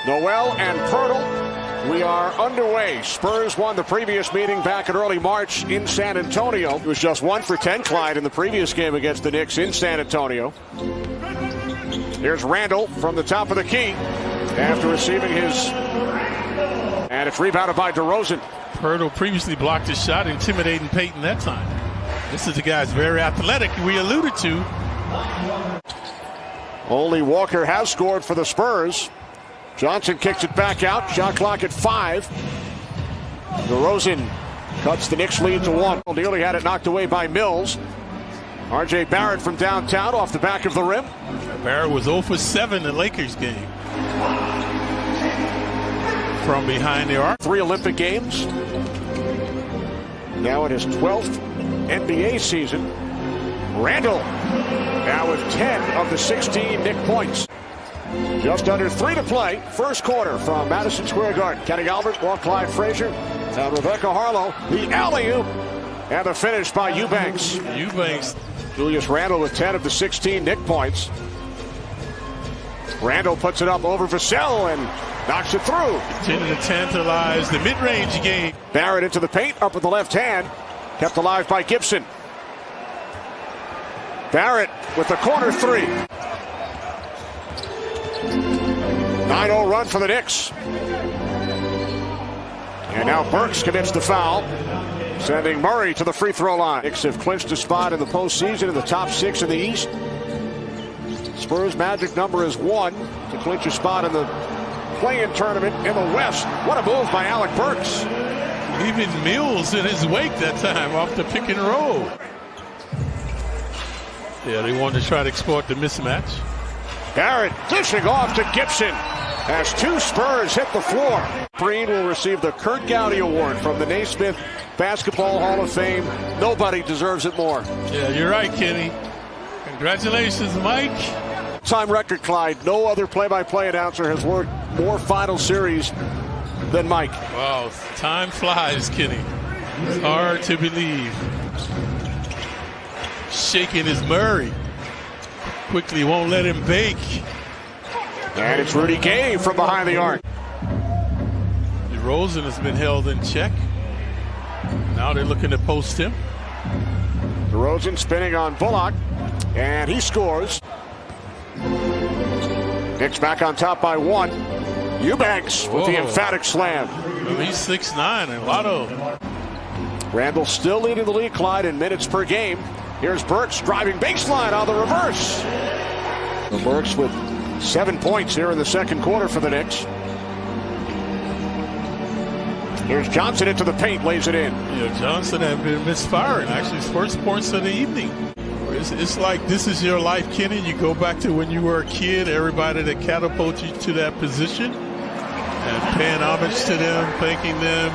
Noel and Pirtle. We are underway. Spurs won the previous meeting back in early March in San Antonio. It was just 1 for 10, Clyde, in the previous game against the Knicks in San Antonio. Here's Randle from the top of the key after receiving his... And it's rebounded by DeRozan. Pirtle previously blocked his shot, intimidating Payton that time. This is a guy who's very athletic, we alluded to. Only Walker has scored for the Spurs. Johnson kicks it back out. Shot clock at 5. DeRozan cuts the Knicks lead to 1. Nearly had it knocked away by Mills. RJ Barrett from downtown off the back of the rim. Barrett was 0 for 7 in the Lakers game. From behind the arc. 3 Olympic Games. Now in his 12th NBA season. Randle now with 10 of the 16 Knick points. Just under 3 to play. First quarter from Madison Square Garden. Kenny Albert, Clyde Frazier, and Rebecca Harlow. The alley-oop and the finish by Eubanks. Julius Randle with 10 of the 16 Knick points. Randle puts it up over Vassell and knocks it through. Continue to tantalize the mid-range game. Barrett into the paint, up with the left hand. Kept alive by Gibson. Barrett with the corner 3. 9-0 run for the Knicks. And now Burks commits the foul, sending Murray to the free throw line. Knicks have clinched a spot in the postseason in the top 6 in the East. Spurs' magic number is 1 to clinch a spot in the play-in tournament in the West. What a move by Alec Burks. Leaving Mills in his wake that time off the pick and roll. Yeah, they wanted to try to exploit the mismatch. Barrett dishing off to Gibson as 2 Spurs hit the floor. Breen will receive the Kurt Gowdy Award from the Naismith Basketball Hall of Fame. Nobody deserves it more. Yeah, you're right, Kenny. Congratulations, Mike. Time record, Clyde. No other play-by-play announcer has worked more final series than Mike. Wow, time flies, Kenny. It's hard to believe. Shaking his Murray. Quickly won't let him bake. And it's Rudy Gay from behind the arc. DeRozan has been held in check. Now they're looking to post him. DeRozan spinning on Bullock, and he scores. Knicks back on top by 1. Eubanks with the emphatic slam. Well, he's 6'9", and Lotto. Randle still leading the league, Clyde, in minutes per game. Here's Burks driving baseline on the reverse. Burks with 7 points here in the second quarter for the Knicks. Here's Johnson into the paint, lays it in. Yeah, Johnson had been misfiring. Actually, his first points of the evening. It's like this is your life, Kenny. You go back to when you were a kid, everybody that catapulted you to that position, and paying homage to them, thanking them.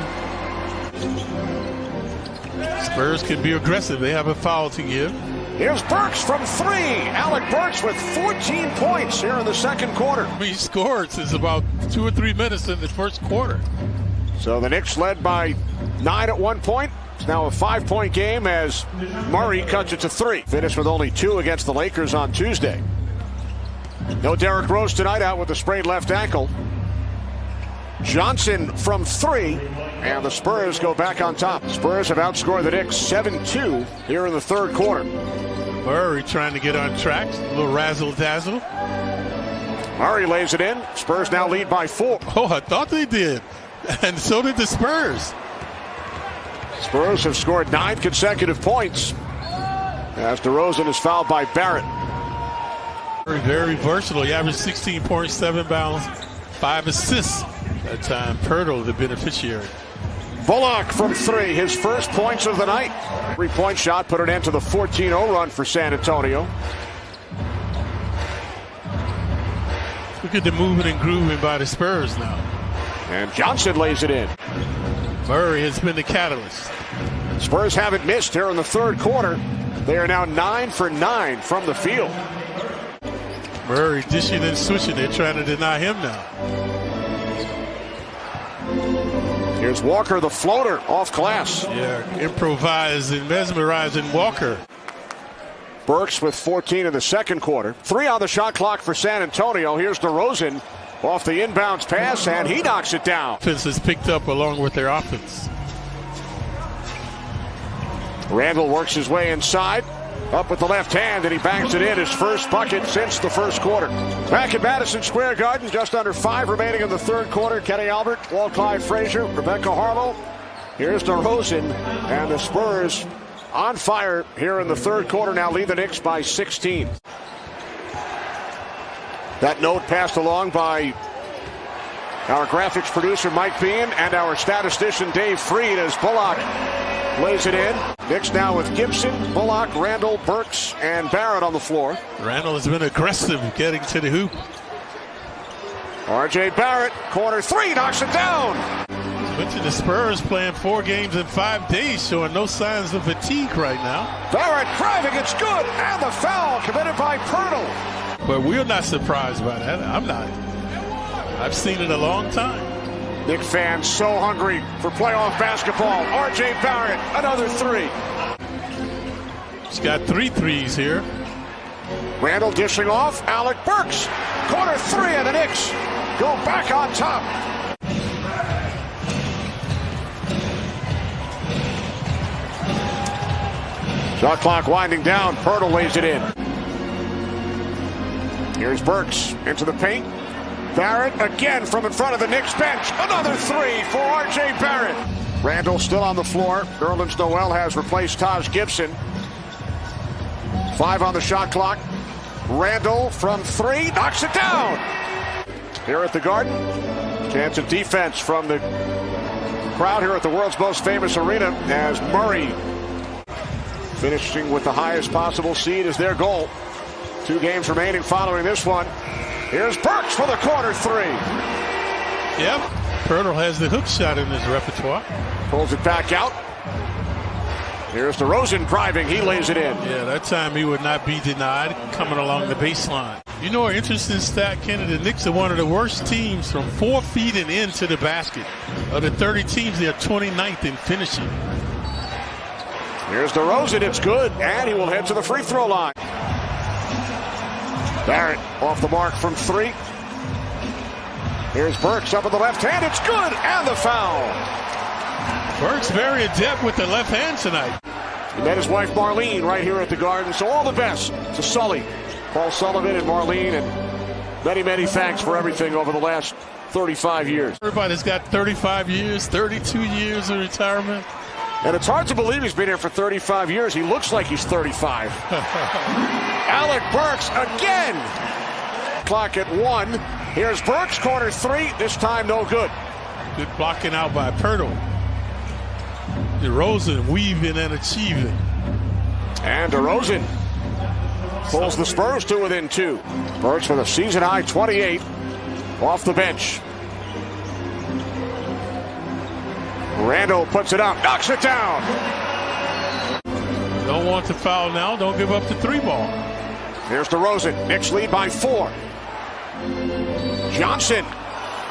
Spurs can be aggressive. They have a foul to give. Here's Burks from 3. Alec Burks with 14 points here in the second quarter. He scored since about 2 or 3 minutes in the first quarter. So the Knicks led by 9 at one point. It's now a 5-point game as Murray cuts it to 3. Finished with only 2 against the Lakers on Tuesday. No Derrick Rose tonight, out with a sprained left ankle. Johnson from 3, and the Spurs go back on top. Spurs have outscored the Knicks 7-2 here in the third quarter. Murray trying to get on track, a little razzle-dazzle. Murray lays it in. Spurs now lead by 4. Oh, I thought they did, and so did the Spurs. Spurs have scored 9 consecutive points as DeRozan is fouled by Barrett. Very versatile. He averaged 16 points, 7 bounds, 5 assists. That time, Pirtle, the beneficiary. Bullock from 3, his first points of the night. 3-point shot put an end to the 14-0 run for San Antonio. Look at the moving and grooving by the Spurs now. And Johnson lays it in. Murray has been the catalyst. Spurs haven't missed here in the third quarter. They are now 9 for 9 from the field. Murray dishing and switching. They're trying to deny him now. Here's Walker, the floater, off glass. Yeah, improvising, mesmerizing Walker. Burks with 14 in the second quarter. 3 on the shot clock for San Antonio. Here's DeRozan. Off the inbounds pass, and he knocks it down. Offense is picked up along with their offense. Randle works his way inside. Up with the left hand, and he bangs it in, his first bucket since the first quarter. Back at Madison Square Garden, just under 5 remaining in the third quarter. Kenny Albert, Walt Clyde Frazier, Rebecca Harlow. Here's DeRozan, and the Spurs on fire here in the third quarter. Now lead the Knicks by 16. That note passed along by our graphics producer Mike Bean and our statistician Dave Freed as Bullock lays it in. Knicks now with Gibson, Bullock, Randle, Burks, and Barrett on the floor. Randle has been aggressive getting to the hoop. RJ Barrett, corner three, knocks it down. Went to the Spurs playing 4 games in 5 days, showing no signs of fatigue right now. Barrett driving, it's good, and the foul committed by Pirtle. But we're not surprised by that. I'm not. I've seen it a long time. Knicks fans so hungry for playoff basketball. RJ Barrett, another three. He's got 3 threes here. Randle dishing off. Alec Burks, corner three, and the Knicks go back on top. Shot clock winding down. Pirtle lays it in. Here's Burks into the paint. Barrett again from in front of the Knicks bench. Another three for RJ Barrett. Randle still on the floor. Nerlens Noel has replaced Taj Gibson. 5 on the shot clock. Randle from 3 knocks it down. Here at the Garden, chance of defense from the crowd here at the world's most famous arena as Murray finishing with the highest possible seed is their goal. 2 games remaining following this one. Here's Burks for the corner three. Yep. Pirtle has the hook shot in his repertoire. Pulls it back out. Here's DeRozan driving. He lays it in. Yeah, that time he would not be denied coming along the baseline. You know an interesting stat, Kenny? The Knicks are one of the worst teams from 4 feet and into the basket. Of the 30 teams, they're 29th in finishing. Here's DeRozan. It's good. And he will head to the free throw line. Barrett off the mark from 3. Here's Burks up with the left hand. It's good. And the foul. Burks very adept with the left hand tonight. He met his wife Marlene right here at the Garden. So all the best to Sully, Paul Sullivan, and Marlene. And many, many thanks for everything over the last 35 years. Everybody's got 35 years, 32 years of retirement. And it's hard to believe he's been here for 35 years. He looks like he's 35. Alec Burks again. Clock at 1. Here's Burks, corner 3. This time no good. Good blocking out by Pirtle. DeRozan weaving and achieving. And DeRozan pulls the Spurs to within 2. Burks with a season high 28 off the bench. Randle puts it up, knocks it down. Don't want to foul now. Don't give up the 3 ball. Here's DeRozan. Knicks lead by 4. Johnson.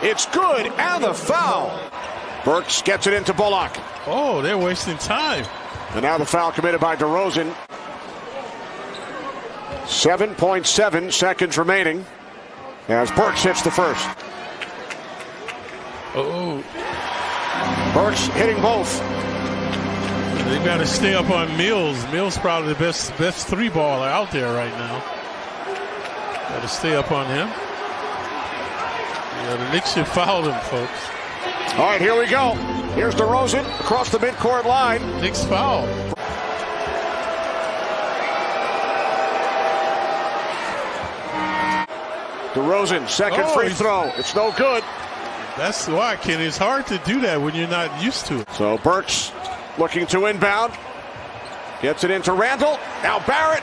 It's good, and the foul. Burks gets it into Bullock. Oh, they're wasting time. And now the foul committed by DeRozan. 7.7 seconds remaining as Burks hits the first. Oh. Burks hitting both. They've got to stay up on Mills. Mills probably the best 3-baller out there right now. Got to stay up on him. Yeah, the Knicks should foul him, folks. All right, here we go. Here's DeRozan across the midcourt line. Knicks foul. DeRozan, second free throw. It's no good. That's why, Kenny. It's hard to do that when you're not used to it. So Burks looking to inbound. Gets it into Randle. Now Barrett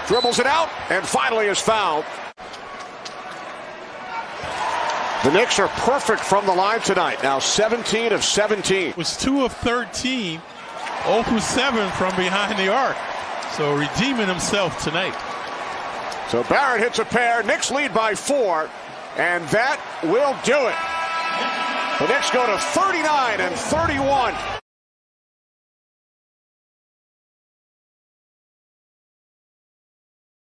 dribbles it out and finally is fouled. The Knicks are perfect from the line tonight. Now 17 of 17. It was 2 of 13. 0 for 7 from behind the arc. So redeeming himself tonight. So Barrett hits a pair. Knicks lead by 4. And that will do it. The Knicks go to 39 and 31.